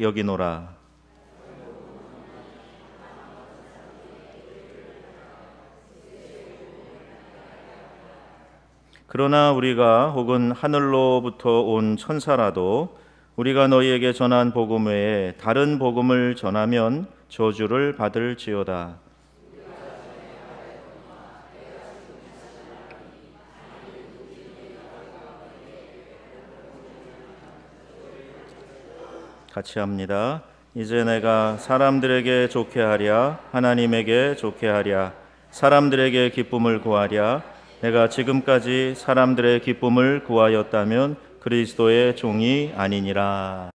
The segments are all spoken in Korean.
여기노라. 그러나 우리가 혹은 하늘로부터 온 천사라도 우리가 너희에게 전한 복음 외에 다른 복음을 전하면 저주를 받을지어다. 같이 합니다. 이제 내가 사람들에게 좋게 하랴, 하나님에게 좋게 하랴, 사람들에게 기쁨을 구하랴. 내가 지금까지 사람들의 기쁨을 구하였다면 그리스도의 종이 아니니라.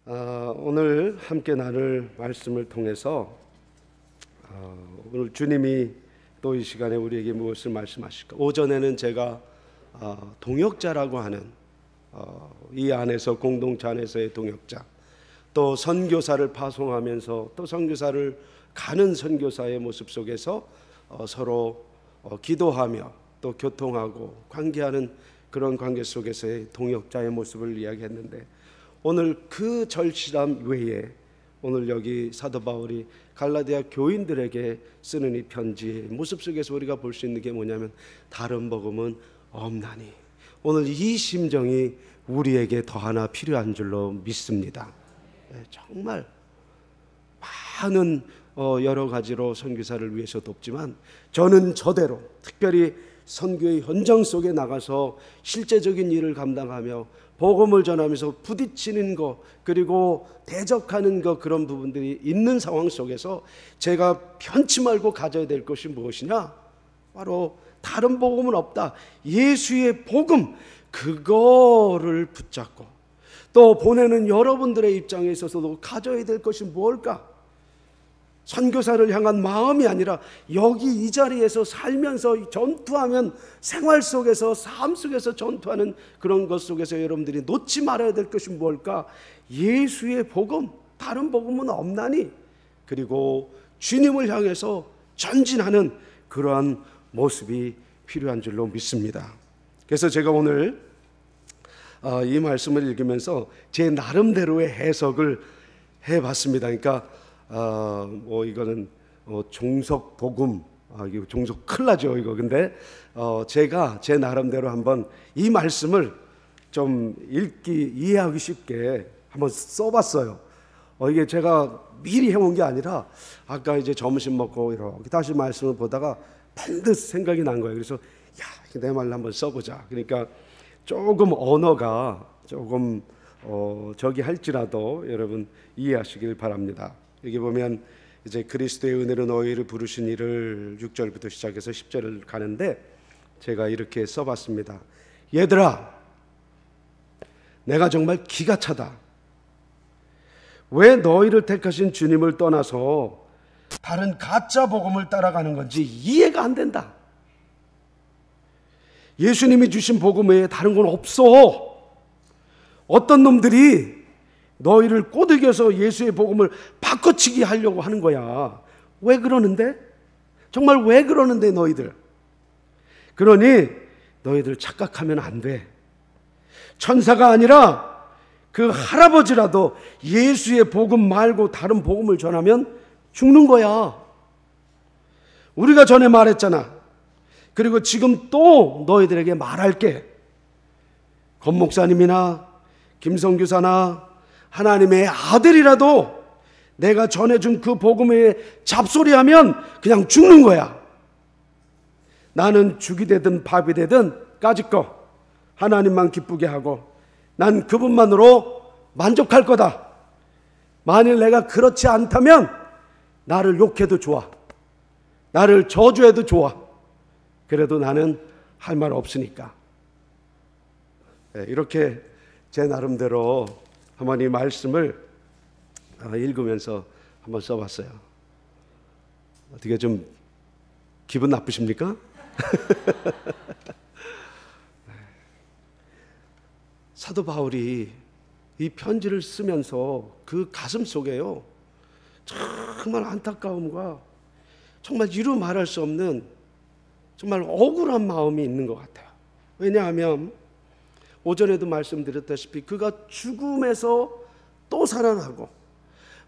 오늘 함께 나눌 말씀을 통해서 오늘 주님이 또 이 시간에 우리에게 무엇을 말씀하실까? 오전에는 제가 동역자라고 하는 이 안에서 공동체 안에서의 동역자, 또 선교사를 파송하면서 또 선교사를 가는 선교사의 모습 속에서 서로 기도하며 또 교통하고 관계하는 그런 관계 속에서의 동역자의 모습을 이야기했는데, 오늘 그 절실함 외에 오늘 여기 사도 바울이 갈라디아 교인들에게 쓰는 이 편지의 모습 속에서 우리가 볼 수 있는 게 뭐냐면, 다른 복음은 없나니. 오늘 이 심정이 우리에게 더 하나 필요한 줄로 믿습니다. 정말 많은 여러 가지로 선교사를 위해서 돕지만, 저는 저대로 특별히 선교의 현장 속에 나가서 실제적인 일을 감당하며 복음을 전하면서 부딪히는 것, 그리고 대적하는 것, 그런 부분들이 있는 상황 속에서 제가 편치 말고 가져야 될 것이 무엇이냐? 바로 다른 복음은 없다. 예수의 복음, 그거를 붙잡고 또 보내는 여러분들의 입장에 있어서도 가져야 될 것이 뭘까? 선교사를 향한 마음이 아니라 여기 이 자리에서 살면서 전투하면, 생활 속에서 삶 속에서 전투하는 그런 것 속에서 여러분들이 놓지 말아야 될 것이 뭘까? 예수의 복음, 다른 복음은 없나니. 그리고 주님을 향해서 전진하는 그러한 모습이 필요한 줄로 믿습니다. 그래서 제가 오늘 이 말씀을 읽으면서 제 나름대로의 해석을 해봤습니다. 그러니까 이거는 종속 복음, 이거 종속 큰일 나죠 이거. 근데 제가 제 나름대로 한번 이 말씀을 좀 읽기 이해하기 쉽게 한번 써봤어요. 이게 제가 미리 해온 게 아니라 아까 이제 점심 먹고 이렇게 다시 말씀을 보다가 반드시 생각이 난 거예요. 그래서 내 말로 한번 써보자. 그러니까 조금 언어가 조금 저기 할지라도 여러분 이해하시길 바랍니다. 여기 보면 이제 그리스도의 은혜로 너희를 부르신 이를 6절부터 시작해서 10절을 가는데, 제가 이렇게 써봤습니다. 얘들아, 내가 정말 기가 차다. 왜 너희를 택하신 주님을 떠나서 다른 가짜 복음을 따라가는 건지 이해가 안 된다. 예수님이 주신 복음 외에 다른 건 없어. 어떤 놈들이 너희를 꼬드겨서 예수의 복음을 바꿔치기 하려고 하는 거야. 왜 그러는데? 정말 왜 그러는데 너희들? 그러니 너희들 착각하면 안 돼. 천사가 아니라 그 할아버지라도 예수의 복음 말고 다른 복음을 전하면 죽는 거야. 우리가 전에 말했잖아. 그리고 지금 또 너희들에게 말할게. 권 목사님이나 김성규사나 하나님의 아들이라도 내가 전해준 그 복음에 잡소리하면 그냥 죽는 거야. 나는 죽이 되든 밥이 되든 까짓거 하나님만 기쁘게 하고 난 그분만으로 만족할 거다. 만일 내가 그렇지 않다면 나를 욕해도 좋아, 나를 저주해도 좋아. 그래도 나는 할 말 없으니까. 이렇게 제 나름대로 한번 이 말씀을 읽으면서 한번 써봤어요. 어떻게 좀 기분 나쁘십니까? 사도 바울이 이 편지를 쓰면서 그 가슴 속에요, 정말 안타까움과 정말 이루 말할 수 없는 정말 억울한 마음이 있는 것 같아요. 왜냐하면 오전에도 말씀드렸다시피 그가 죽음에서 또 살아나고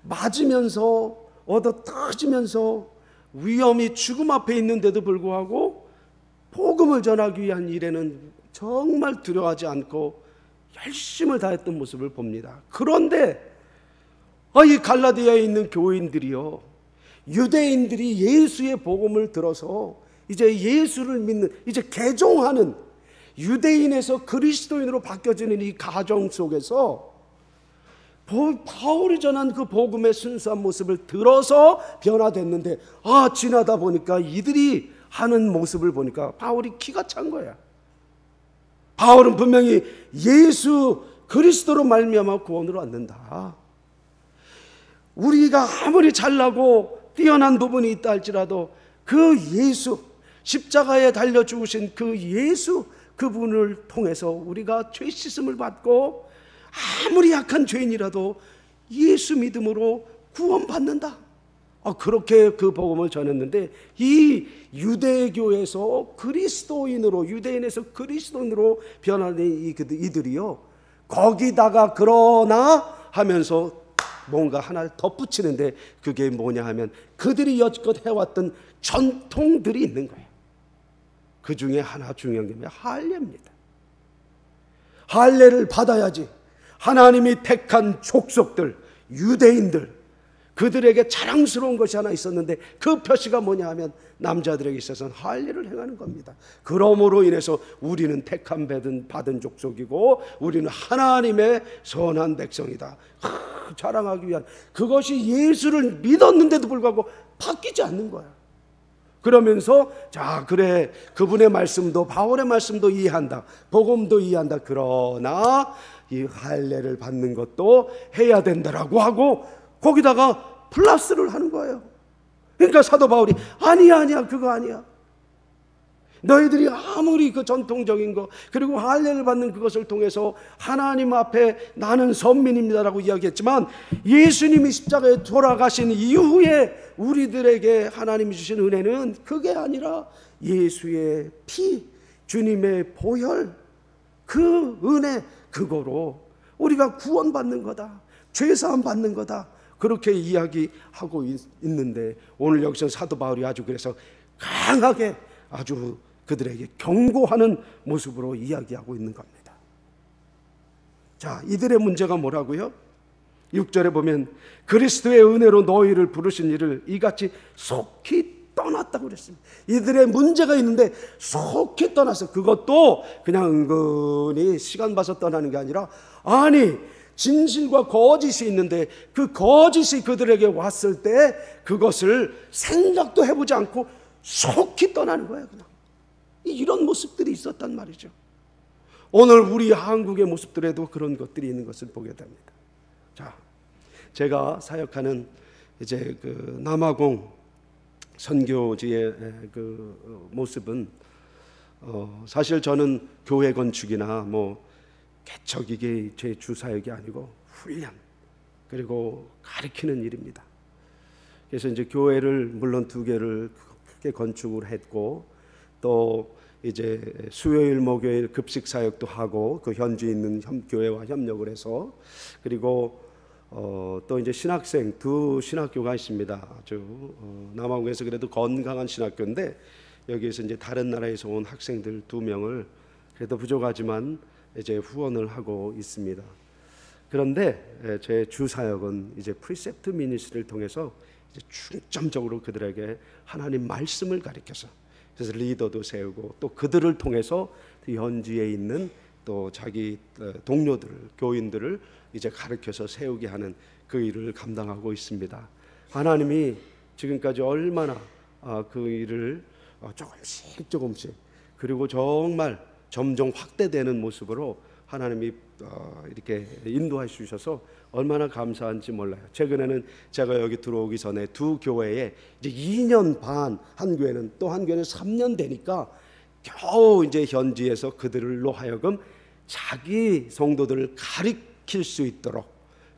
맞으면서 얻어 터지면서 위험이 죽음 앞에 있는데도 불구하고 복음을 전하기 위한 일에는 정말 두려워하지 않고 열심을 다했던 모습을 봅니다. 그런데 이 갈라디아에 있는 교인들이요, 유대인들이 예수의 복음을 들어서 이제 예수를 믿는, 이제 개종하는, 유대인에서 그리스도인으로 바뀌어지는 이 가정 속에서 바울이 전한 그 복음의 순수한 모습을 들어서 변화됐는데, 지나다 보니까 이들이 하는 모습을 보니까 바울이 기가 찬 거야. 바울은 분명히 예수 그리스도로 말미암아 구원으로 얻는다. 우리가 아무리 잘나고 뛰어난 부분이 있다 할지라도 그 예수, 십자가에 달려 죽으신 그 예수, 그분을 통해서 우리가 죄 씻음을 받고 아무리 약한 죄인이라도 예수 믿음으로 구원받는다. 그렇게 그 복음을 전했는데, 이 유대교에서 그리스도인으로, 유대인에서 그리스도인으로 변화된 이들이요, 거기다가 그러나 하면서 뭔가 하나를 덧붙이는데, 그게 뭐냐 하면 그들이 여지껏 해왔던 전통들이 있는 거예요. 그 중에 하나 중요한 게 할례입니다. 할례를 받아야지 하나님이 택한 족속들, 유대인들, 그들에게 자랑스러운 것이 하나 있었는데, 그 표시가 뭐냐 하면 남자들에게 있어서는 할례를 행하는 겁니다. 그러므로 인해서 우리는 택함 받은 족속이고 우리는 하나님의 선한 백성이다, 자랑하기 위한, 그것이 예수를 믿었는데도 불구하고 바뀌지 않는 거야. 그러면서 그래, 그분의 말씀도 바울의 말씀도 이해한다, 복음도 이해한다, 그러나 이 할례를 받는 것도 해야 된다라고 하고 거기다가 플러스를 하는 거예요. 그러니까 사도 바울이 아니야 그거 아니야. 너희들이 아무리 그 전통적인 거, 그리고 할례를 받는 그것을 통해서 하나님 앞에 나는 선민입니다라고 이야기했지만, 예수님이 십자가에 돌아가신 이후에 우리들에게 하나님이 주신 은혜는 그게 아니라 예수의 피, 주님의 보혈, 그 은혜, 그거로 우리가 구원받는 거다, 죄사함 받는 거다, 그렇게 이야기하고 있는데, 오늘 여기서 사도 바울이 아주 그래서 강하게 아주 그들에게 경고하는 모습으로 이야기하고 있는 겁니다. 이들의 문제가 뭐라고요? 6절에 보면 그리스도의 은혜로 너희를 부르신 이를 이같이 속히 떠났다고 그랬습니다. 이들의 문제가 있는데 속히 떠났어. 그것도 그냥 은근히 시간 봐서 떠나는 게 아니라, 진실과 거짓이 있는데 그 거짓이 그들에게 왔을 때 그것을 생각도 해보지 않고 속히 떠나는 거예요. 그냥 이런 모습들이 있었단 말이죠. 오늘 우리 한국의 모습들에도 그런 것들이 있는 것을 보게 됩니다. 제가 사역하는 이제 그 남아공 선교지의 그 모습은 사실 저는 교회 건축이나 개척, 이게 제 주사역이 아니고 훈련, 그리고 가르치는 일입니다. 그래서 이제 교회를 물론 2개를 크게 건축을 했고, 또 이제 수요일 목요일 급식 사역도 하고, 그 현지에 있는 교회와 협력을 해서, 그리고 또 이제 신학생 2 신학교가 있습니다. 아주 남아공에서 그래도 건강한 신학교인데, 여기에서 이제 다른 나라에서 온 학생들 2명을 그래도 부족하지만 이제 후원을 하고 있습니다. 그런데 제 주사역은 이제 프리셉트 미니스트리를 통해서 이제 중점적으로 그들에게 하나님 말씀을 가르쳐서, 그래서 리더도 세우고, 또 그들을 통해서 현지에 있는 또 자기 동료들을, 교인들을 이제 가르쳐서 세우게 하는 그 일을 감당하고 있습니다. 하나님이 지금까지 얼마나 그 일을 조금씩, 그리고 정말 점점 확대되는 모습으로 하나님이 이렇게 인도해 주셔서 얼마나 감사한지 몰라요. 최근에는 제가 여기 들어오기 전에 2 교회에 이제 2년 반, 한 교회는, 또 한 교회는 3년 되니까 겨우 이제 현지에서 그들로 하여금 자기 성도들을 가르칠 수 있도록,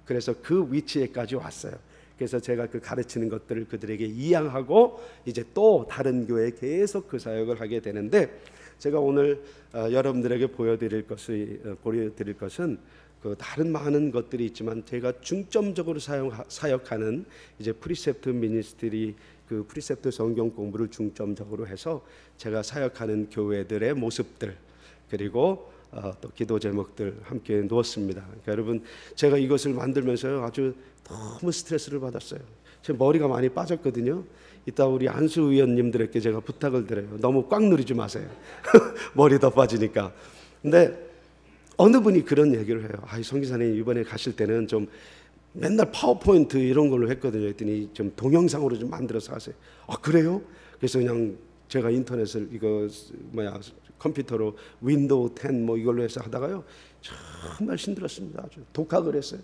그래서 그 위치에까지 왔어요. 그래서 제가 그 가르치는 것들을 그들에게 이양하고 이제 또 다른 교회에 계속 그 사역을 하게 되는데, 제가 오늘 여러분들에게 보여드릴 것은 그 다른 많은 것들이 있지만 제가 중점적으로 사역하는 이제 프리셉트 미니스트리, 그 프리셉트 성경 공부를 중점적으로 해서 제가 사역하는 교회들의 모습들, 그리고 또 기도 제목들 함께 놓았습니다. 그러니까 여러분, 제가 이것을 만들면서 아주 너무 스트레스를 받았어요. 제 머리가 많이 빠졌거든요. 이따 우리 안수 의원님들에게 제가 부탁을 드려요. 너무 꽉 누리지 마세요. 머리 더 빠지니까. 근데 어느 분이 그런 얘기를 해요. 송 기사님 이번에 가실 때는 좀 맨날 파워포인트 이런 걸로 했거든요. 했더니 좀 동영상으로 좀 만들어서 하세요. 그래요? 그래서 그냥 제가 인터넷을 컴퓨터로 윈도우 10 뭐 이걸로 해서 하다가요, 정말 힘들었습니다. 아주 독학을 했어요.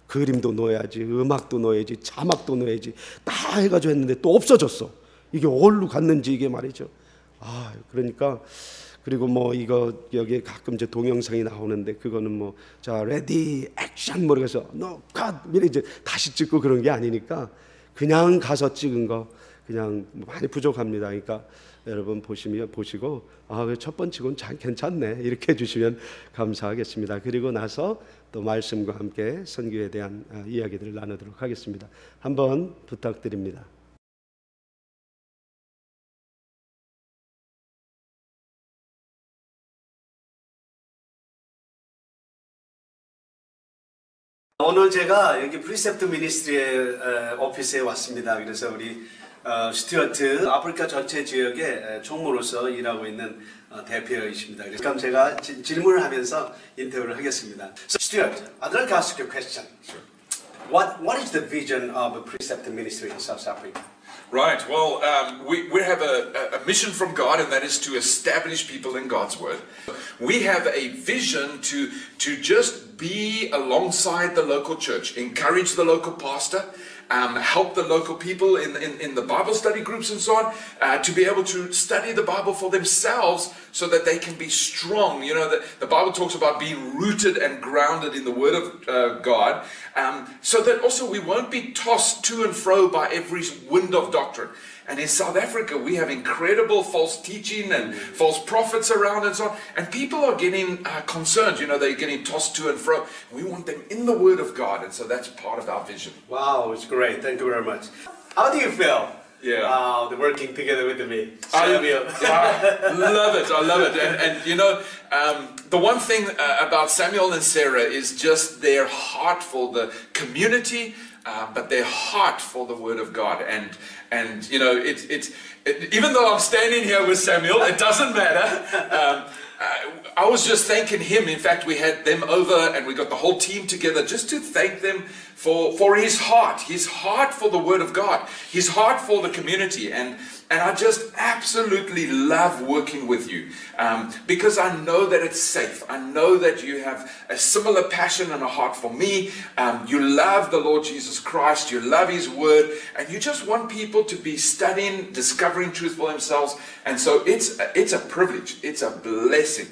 그림도 넣어야지, 음악도 넣어야지, 자막도 넣어야지, 다 해가지고 했는데 또 없어졌어. 이게 어디로 갔는지 이게 말이죠. 그러니까, 그리고 뭐 이거 여기에 가끔 이제 동영상이 나오는데 그거는 뭐 자 레디 액션 모르겠어, 노 컷 이제 다시 찍고 그런 게 아니니까 그냥 가서 찍은 거 그냥 많이 부족합니다. 그러니까 여러분 보시고 첫 번치고는 잘 괜찮네 이렇게 해주시면 감사하겠습니다. 그리고 나서 또 말씀과 함께 선교에 대한 이야기들을 나누도록 하겠습니다. 한번 부탁드립니다. 오늘 제가 여기 프리셉트 미니스트리의 오피스에 왔습니다. 그래서 우리 스튜어트 아프리카 전체 지역의 총무로서 일하고 있는 대표이십니다. 그럼 제가 질문을 하면서 인터뷰를 하겠습니다. So, Stuart, I'd like to ask you a question. Sure. What is the vision of a Precept Ministry in South Africa? Right, well, we have a mission from God, and that is to establish people in God's Word. We have a vision to just be alongside the local church, encourage the local pastor, help the local people in the Bible study groups and so on, to be able to study the Bible for themselves so that they can be strong. You know, the Bible talks about being rooted and grounded in the Word of God, so that also we won't be tossed to and fro by every wind of doctrine. And in South Africa, we have incredible false teaching and false prophets around and so on. And people are getting concerned, you know, they're getting tossed to and fro. We want them in the Word of God, and so that's part of our vision. Wow, it's great. Thank you very much. How do you feel? Yeah. The working together with me. I love it. I love it. And you know, the one thing about Samuel and Sarah is just their heart for the community, but their heart for the Word of God. And you know, even though I'm standing here with Samuel, it doesn't matter. I was just thanking him. In fact, we had them over and we got the whole team together just to thank them for his heart for the Word of God, his heart for the community. And I just absolutely love working with you, because I know that it's safe. I know that you have a similar passion and a heart for me. You love the Lord Jesus Christ. You love His Word. And you just want people to be studying, discovering truth for themselves. And so it's a privilege. It's a blessing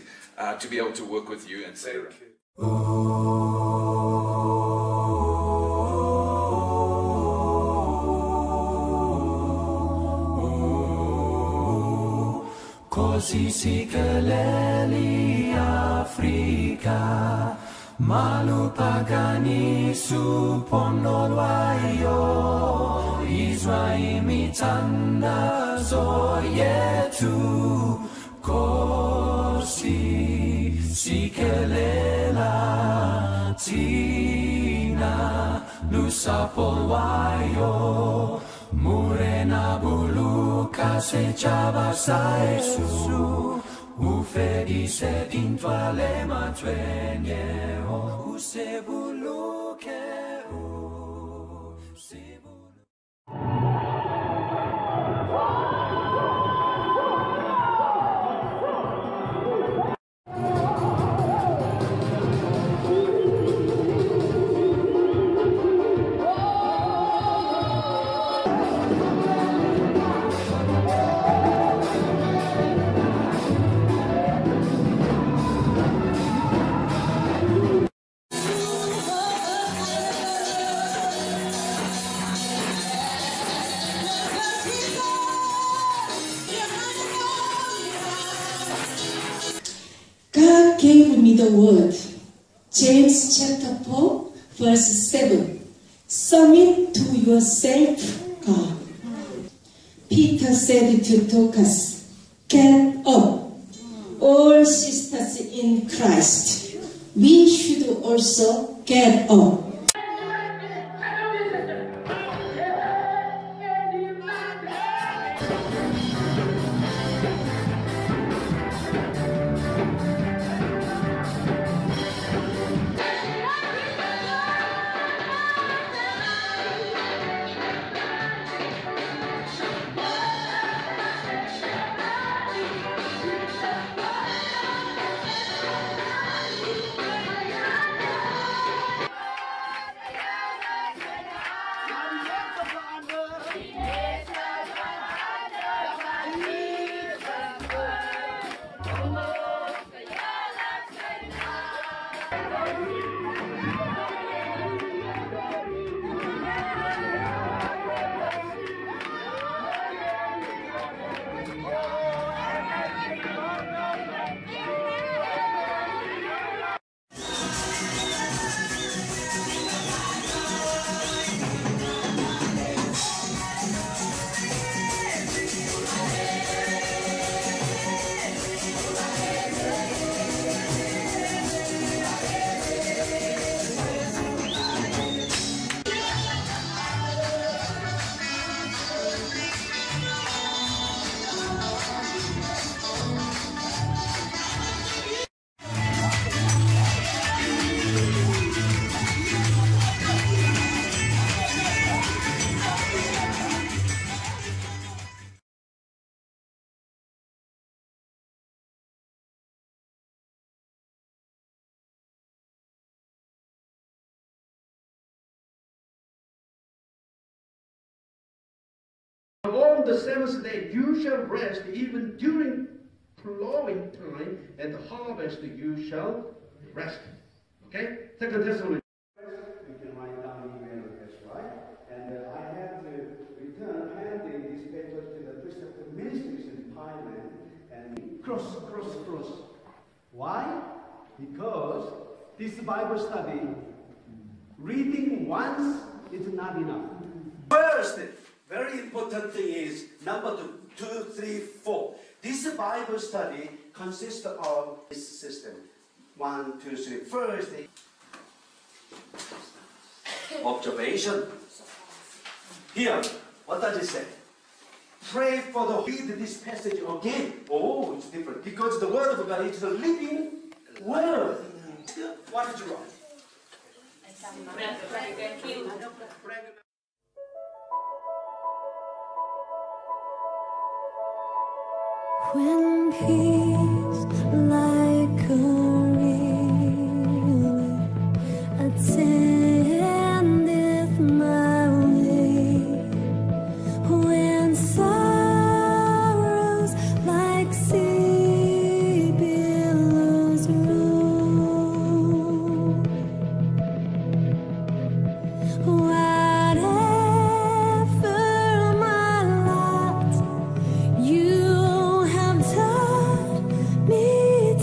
to be able to work with you and Sarah. Così si keleli Afrika, malu pagani su ponolwayo, Israel mitanda zoyetu, così si kelela tina, lusapolwayo, Murena bulu kase chabasa Yesu Ufedi se dintwale matwenye o usebulu ke u sibulu. me the word. James chapter 4, verse 7. Submit to yourself, God. Peter said to Dorcas, get up, all sisters in Christ. We should also get up. On the seventh day you shall rest, even during plowing time, and the harvest you shall rest. Okay? Second Thessalonians. You can write down email address, right? And I have to return handing this paper to the Christian ministries in Thailand and cross. Why? Because this Bible study, reading once is not enough. First, very important thing is number 2, 3, 4. This Bible study consists of this system. 1, 2, 3. First, observation. Here, what does it say? Pray for the read this passage again. Oh, it's different because the word of God is the living word. What did you write? When peace like a river attendeth my way, when sorrows like sea billows roll, whatever my lot, you taught me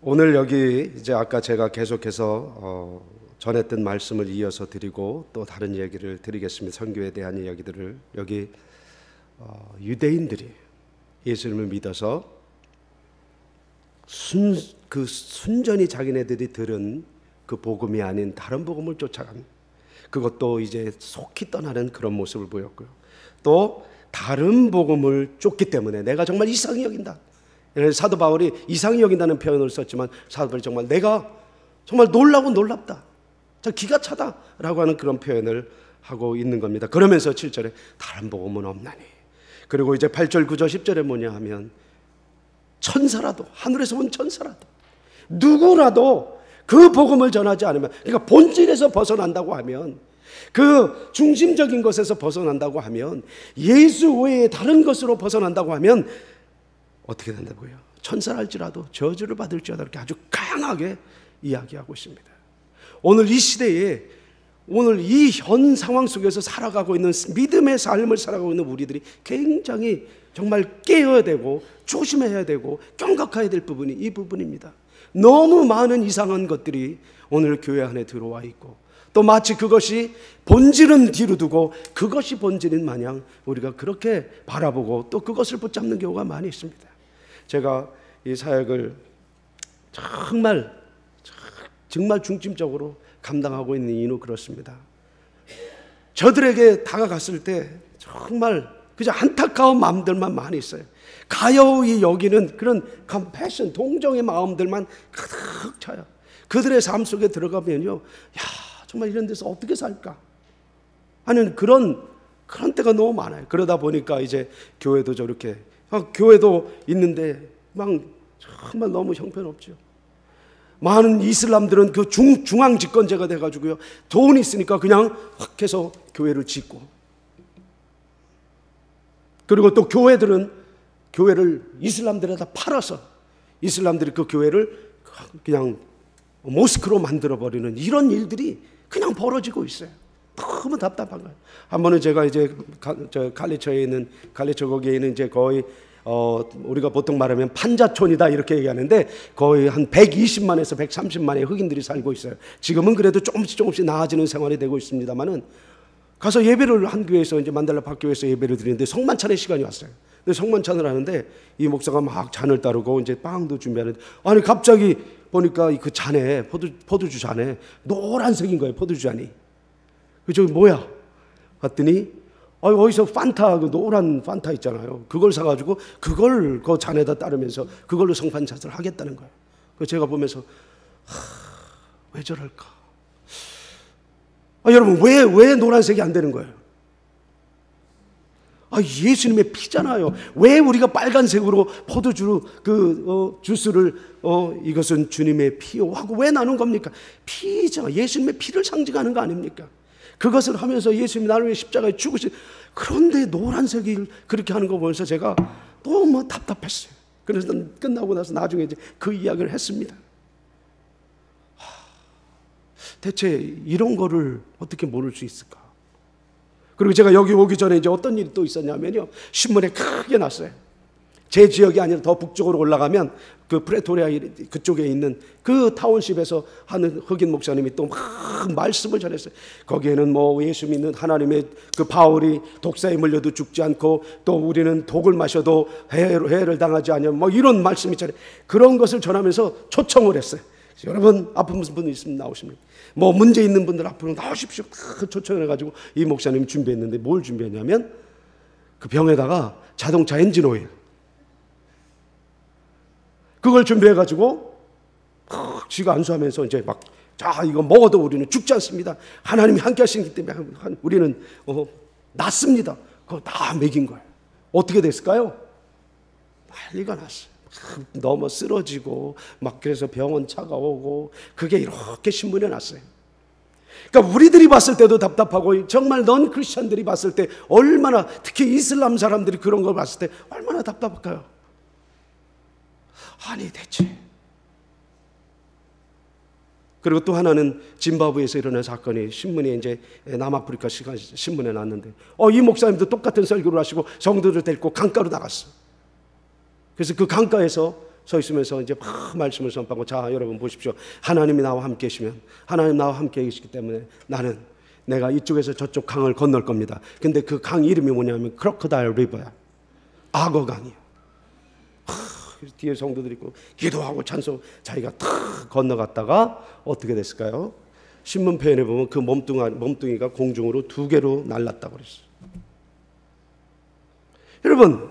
오늘 여기 이제 아까 제가 계속해서 전했던 말씀을 이어서 드리고 또 다른 얘기를 드리겠습니다. 선교에 대한 이야기들을. 여기 유대인들이 예수님을 믿어서 순전히 자기네들이 들은 그 복음이 아닌 다른 복음을 쫓아가는, 그것도 이제 속히 떠나는 그런 모습을 보였고요. 또 다른 복음을 쫓기 때문에 내가 정말 이상히 여긴다. 사도 바울이 이상히 여긴다는 표현을 썼지만 사도 바울이 정말 내가 정말 놀라고 놀랍다, 저 기가 차다라고 하는 그런 표현을 하고 있는 겁니다. 그러면서 7절에 다른 복음은 없나니. 그리고 이제 8절, 9절, 10절에 뭐냐 하면 천사라도, 하늘에서 온 천사라도, 누구라도 그 복음을 전하지 않으면, 그러니까 본질에서 벗어난다고 하면, 그 중심적인 것에서 벗어난다고 하면, 예수 외에 다른 것으로 벗어난다고 하면 어떻게 된다고요? 천사랄지라도 저주를 받을지어다, 이렇게 아주 강하게 이야기하고 있습니다. 오늘 이 시대에, 오늘 이 현 상황 속에서 살아가고 있는, 믿음의 삶을 살아가고 있는 우리들이 굉장히 정말 깨어야 되고 조심해야 되고 경각해야 될 부분이 이 부분입니다. 너무 많은 이상한 것들이 오늘 교회 안에 들어와 있고, 또 마치 그것이 본질은 뒤로 두고 그것이 본질인 마냥 우리가 그렇게 바라보고 또 그것을 붙잡는 경우가 많이 있습니다. 제가 이 사역을 정말 중심적으로 감당하고 있는 이유는 그렇습니다. 저들에게 다가갔을 때 정말 그저 안타까운 마음들만 많이 있어요. 가여이 여기는 그런 컴패션, 동정의 마음들만 가득 차요. 그들의 삶 속에 들어가면요, 야, 정말 이런 데서 어떻게 살까 하는 그런 때가 너무 많아요. 그러다 보니까 이제 교회도 저렇게, 교회도 있는데 막 정말 너무 형편없죠. 많은 이슬람들은 그 중앙 집권제가 돼가지고요, 돈이 있으니까 그냥 확 해서 교회를 짓고, 그리고 또 교회들은 교회를 이슬람들에다 팔아서 이슬람들이 그 교회를 그냥 모스크로 만들어버리는 이런 일들이 그냥 벌어지고 있어요. 너무 답답한 거예요. 한 번은 제가 이제 갈리처에 있는, 갈리처 거기에 있는 이제 거의 우리가 보통 말하면 판자촌이다 이렇게 얘기하는데, 거의 한 120만에서 130만의 흑인들이 살고 있어요. 지금은 그래도 조금씩 나아지는 생활이 되고 있습니다만은, 가서 예배를 한 교회에서, 이제 만달라 박교회에서 예배를 드리는데 성만찬의 시간이 왔어요. 근데 성만찬을 하는데 이 목사가 막 잔을 따르고 이제 빵도 준비하는데, 아니 갑자기 보니까 그 잔에, 포도주 잔에 노란색인 거예요. 포도주 잔이. 저기 뭐야? 봤더니 어디서 판타, 그 노란 판타 있잖아요. 그걸 사가지고 그걸 그 잔에다 따르면서 그걸로 성판찬을 하겠다는 거예요. 그래서 제가 보면서 왜 저럴까? 여러분, 왜 노란색이 안 되는 거예요? 예수님의 피잖아요. 왜 우리가 빨간색으로 포도주 주스를 이것은 주님의 피요 하고 왜 나눈 겁니까? 피잖아. 예수님의 피를 상징하는 거 아닙니까? 그것을 하면서 예수님이 나를 위해 십자가에 죽으신, 그런데 노란색을 그렇게 하는 거 보면서 제가 너무 답답했어요. 그래서 끝나고 나서 나중에 이제 그 이야기를 했습니다. 대체 이런 거를 어떻게 모를 수 있을까? 그리고 제가 여기 오기 전에 이제 어떤 일이 또 있었냐면요, 신문에 크게 났어요. 제 지역이 아니라 더 북쪽으로 올라가면 그 프레토리아 그쪽에 있는 그 타운십에서 하는 흑인 목사님이 또 막 말씀을 전했어요. 거기에는 뭐 예수 믿는 하나님의 그 바울이 독사에 물려도 죽지 않고, 또 우리는 독을 마셔도 해를 당하지 않으면 뭐 이런 말씀이 있잖아요. 그런 것을 전하면서 초청을 했어요. 여러분 아픈 분 있으면 나오십니까? 뭐 문제 있는 분들 앞으로 나오십시오. 초청을 해가지고 이 목사님이 준비했는데, 뭘 준비했냐면 그 병에다가 자동차 엔진 오일, 그걸 준비해가지고 쥐가 안수하면서 이제 막, 자, 이거 먹어도 우리는 죽지 않습니다. 하나님이 함께 하시기 때문에 우리는 낫습니다. 그거 다 먹인 거예요. 어떻게 됐을까요? 난리가 났어요. 너무 쓰러지고 막, 그래서 병원 차가 오고, 그게 이렇게 신문에 났어요. 그러니까 우리들이 봤을 때도 답답하고, 정말 넌 크리스천들이 봤을 때 얼마나, 특히 이슬람 사람들이 그런 걸 봤을 때 얼마나 답답할까요? 아니 대체. 그리고 또 하나는 짐바브웨에서 일어난 사건이 신문에, 이제 남아프리카 신문에 났는데, 이 목사님도 똑같은 설교를 하시고 성도들 데리고 강가로 나갔어. 그래서 그 강가에서 서 있으면서 이제 막 말씀을 선포하고, 자 여러분 보십시오. 하나님이 나와 함께 계시면, 하나님 나와 함께 계시기 때문에 내가 이쪽에서 저쪽 강을 건널 겁니다. 근데 그 강 이름이 뭐냐면 크로커다일 리버야. 악어강이야. 뒤에 성도들이 있고 기도하고 찬송, 자기가 탁 건너갔다가 어떻게 됐을까요? 신문 표현에 보면 그 몸뚱이가 공중으로 2개로 날랐다고 그랬어요. 여러분,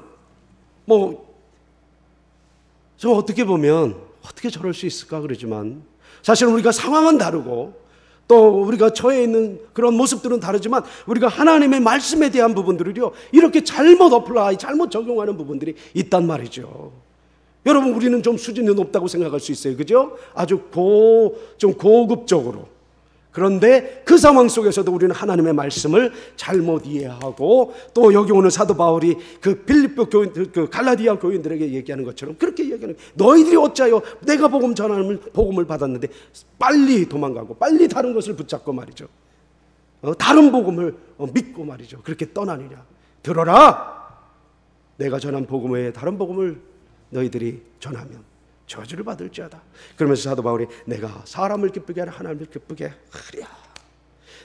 좀 어떻게 보면 어떻게 저럴 수 있을까 그러지만, 사실 우리가 상황은 다르고 또 우리가 처해 있는 그런 모습들은 다르지만, 우리가 하나님의 말씀에 대한 부분들을요, 이렇게 잘못 어플라이, 잘못 적용하는 부분들이 있단 말이죠. 여러분, 우리는 좀 수준이 높다고 생각할 수 있어요. 그죠? 아주 좀 고급적으로. 그런데 그 상황 속에서도 우리는 하나님의 말씀을 잘못 이해하고, 또 여기 오늘 사도 바울이 그 빌립보 교인, 그 갈라디아 교인들에게 얘기하는 것처럼 그렇게 얘기하는, 너희들이 어찌하여 내가 복음을 받았는데 빨리 도망가고 빨리 다른 것을 붙잡고 말이죠, 다른 복음을 믿고 말이죠, 그렇게 떠나느냐. 들어라, 내가 전한 복음 외에 다른 복음을 너희들이 전하면 저주를 받을지어다. 그러면서 사도 바울이 내가 사람을 기쁘게 하라 하나님을 기쁘게 하랴.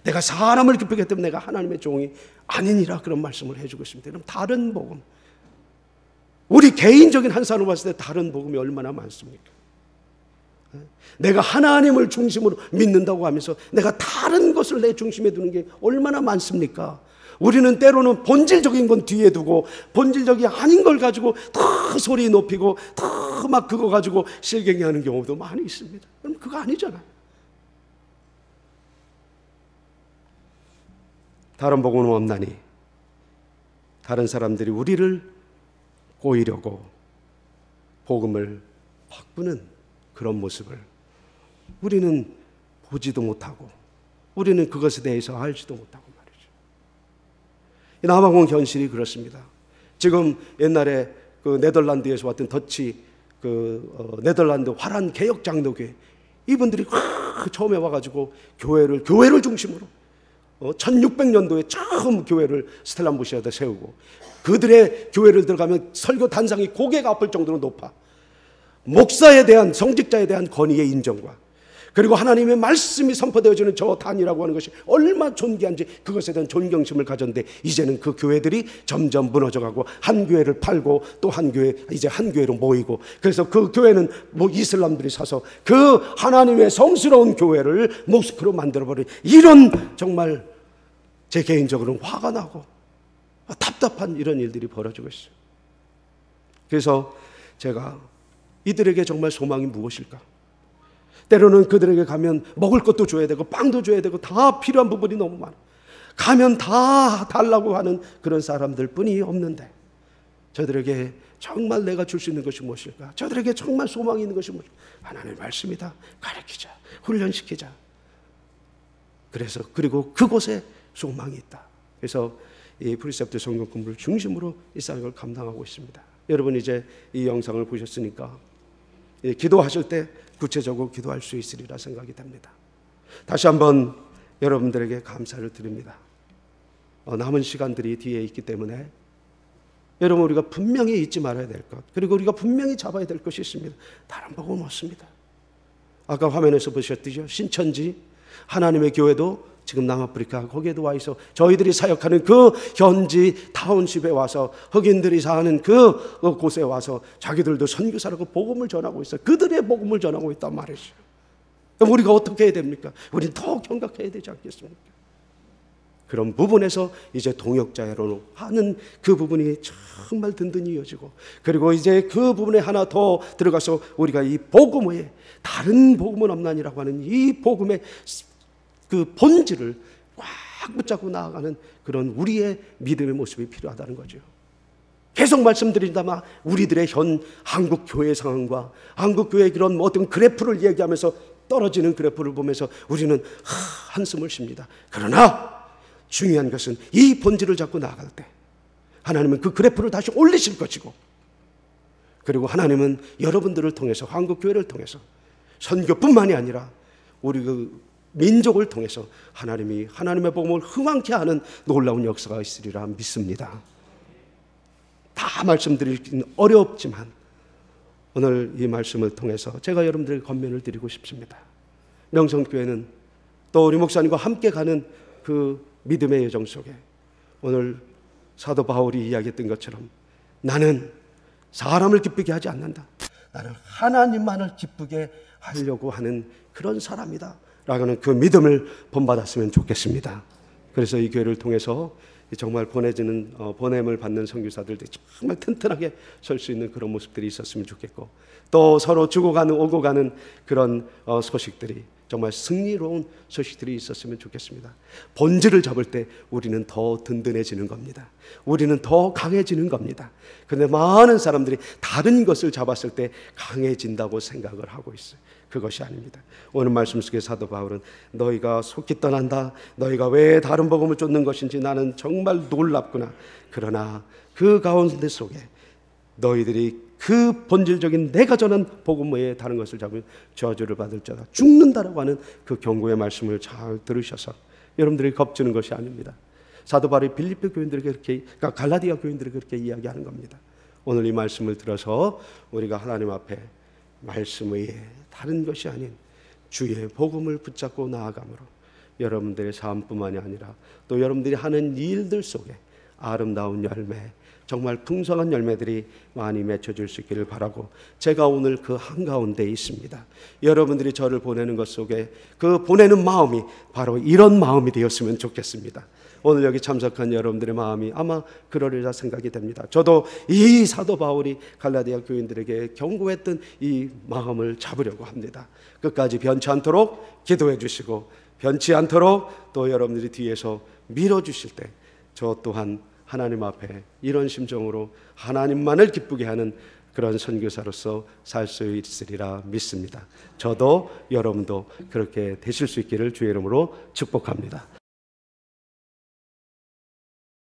내가 사람을 기쁘게 했다면 내가 하나님의 종이 아니니라, 그런 말씀을 해주고 있습니다. 그럼 다른 복음, 우리 개인적인 한 사람으로 봤을 때 다른 복음이 얼마나 많습니까? 내가 하나님을 중심으로 믿는다고 하면서 내가 다른 것을 내 중심에 두는 게 얼마나 많습니까? 우리는 때로는 본질적인 건 뒤에 두고 본질적이 아닌 걸 가지고 더 소리 높이고 더 막 그거 가지고 실갱이 하는 경우도 많이 있습니다. 그럼 그거 아니잖아요. 다른 복음은 없나니 다른 사람들이 우리를 꼬이려고 복음을 바꾸는 그런 모습을 우리는 보지도 못하고, 우리는 그것에 대해서 알지도 못하고 말이죠. 이 남아공 현실이 그렇습니다. 지금 옛날에 그 네덜란드에서 왔던 더치 네덜란드 화란 개혁 장로교회, 이분들이 처음에 와가지고 교회를 중심으로 1600년도에 처음 교회를 스텔란부시에다 세우고, 그들의 교회를 들어가면 설교 단상이 고개가 아플 정도로 높아. 목사에 대한, 성직자에 대한 권위의 인정과, 그리고 하나님의 말씀이 선포되어지는 저 단이라고 하는 것이 얼마나 존귀한지 그것에 대한 존경심을 가졌는데, 이제는 그 교회들이 점점 무너져가고 한 교회를 팔고 또 한 교회, 이제 한 교회로 모이고, 그래서 그 교회는 이슬람들이 사서 그 하나님의 성스러운 교회를 모스크로 만들어버린, 이런 정말 제 개인적으로는 화가 나고 답답한 이런 일들이 벌어지고 있어요. 그래서 제가 이들에게 정말 소망이 무엇일까? 때로는 그들에게 가면 먹을 것도 줘야 되고 빵도 줘야 되고 다 필요한 부분이 너무 많아. 가면 다 달라고 하는 그런 사람들 뿐이 없는데, 저들에게 정말 내가 줄 수 있는 것이 무엇일까? 저들에게 정말 소망이 있는 것이 무엇일까? 하나님의 말씀이다. 가르치자, 훈련시키자. 그리고 그곳에 소망이 있다. 그래서 이 프리셉트 성경 공부를 중심으로 이 사역을 감당하고 있습니다. 여러분, 이제 이 영상을 보셨으니까 기도하실 때 구체적으로 기도할 수 있으리라 생각이 됩니다. 다시 한번 여러분들에게 감사를 드립니다. 남은 시간들이 뒤에 있기 때문에 여러분, 우리가 분명히 잊지 말아야 될 것, 그리고 우리가 분명히 잡아야 될 것이 있습니다. 다른 복음은 없습니다. 아까 화면에서 보셨듯이 신천지 하나님의 교회도 지금 남아프리카 거기에도 와 있어 저희들이 사역하는 그 현지 타운십에 와서 흑인들이 사는 그 곳에 와서 자기들도 선교사라고 복음을 전하고 있어요. 그들의 복음을 전하고 있단 말이죠. 그럼 우리가 어떻게 해야 됩니까? 우리는 더 경각해야 되지 않겠습니까? 그런 부분에서 이제 동역자로 하는 그 부분이 정말 든든히 이어지고, 그리고 이제 그 부분에 하나 더 들어가서 우리가 이 복음 외에 다른 복음은 없나니라고 하는 이 복음의 그 본질을 꽉 붙잡고 나아가는 그런 우리의 믿음의 모습이 필요하다는 거죠. 계속 말씀드린다만 우리들의 현 한국 교회 상황과 한국 교회의 그런 어떤 그래프를 얘기하면서 떨어지는 그래프를 보면서 우리는 한숨을 쉽니다. 그러나 중요한 것은 이 본질을 잡고 나아갈 때 하나님은 그 그래프를 다시 올리실 것이고, 그리고 하나님은 여러분들을 통해서, 한국 교회를 통해서 선교뿐만이 아니라 우리 그 민족을 통해서 하나님이 하나님의 복음을 흥왕케 하는 놀라운 역사가 있으리라 믿습니다. 다 말씀드리기는 어렵지만 오늘 이 말씀을 통해서 제가 여러분들에게 권면을 드리고 싶습니다. 명성교회는 또 우리 목사님과 함께 가는 그 믿음의 여정 속에 오늘 사도 바울이 이야기했던 것처럼 나는 사람을 기쁘게 하지 않는다. 나는 하나님만을 기쁘게 하려고 하는 그런 사람이다 라는 그 믿음을 본받았으면 좋겠습니다. 그래서 이 교회를 통해서 정말 보냄을 받는 선교사들이 정말 튼튼하게 설 수 있는 그런 모습들이 있었으면 좋겠고, 또 서로 주고 가는 오고 가는 그런 소식들이 정말 승리로운 소식들이 있었으면 좋겠습니다. 본질을 잡을 때 우리는 더 든든해지는 겁니다. 우리는 더 강해지는 겁니다. 그런데 많은 사람들이 다른 것을 잡았을 때 강해진다고 생각을 하고 있어요. 그것이 아닙니다. 오늘 말씀 속에 사도 바울은 너희가 속히 떠난다, 너희가 왜 다른 복음을 쫓는 것인지 나는 정말 놀랍구나. 그러나 그 가운데 속에 너희들이 그 본질적인 내가 전한 복음 외에 다른 것을 잡으면 저주를 받을 자다, 죽는다라고 하는 그 경고의 말씀을 잘 들으셔서 여러분들이 겁주는 것이 아닙니다. 사도 바울이 빌립보 교인들에게 그렇게, 그러니까 갈라디아 교인들에게 그렇게 이야기하는 겁니다. 오늘 이 말씀을 들어서 우리가 하나님 앞에 말씀 외에 다른 것이 아닌 주의 복음을 붙잡고 나아감으로 여러분들의 삶뿐만이 아니라 또 여러분들이 하는 일들 속에 아름다운 열매, 정말 풍성한 열매들이 많이 맺혀질 수 있기를 바라고, 제가 오늘 그 한가운데 있습니다. 여러분들이 저를 보내는 것 속에 그 보내는 마음이 바로 이런 마음이 되었으면 좋겠습니다. 오늘 여기 참석한 여러분들의 마음이 아마 그러리라 생각이 됩니다. 저도 이 사도 바울이 갈라디아 교인들에게 경고했던 이 마음을 잡으려고 합니다. 끝까지 변치 않도록 기도해 주시고, 변치 않도록 또 여러분들이 뒤에서 밀어주실 때 저 또한 하나님 앞에 이런 심정으로 하나님만을 기쁘게 하는 그런 선교사로서 살 수 있으리라 믿습니다. 저도 여러분도 그렇게 되실 수 있기를 주의 이름으로 축복합니다.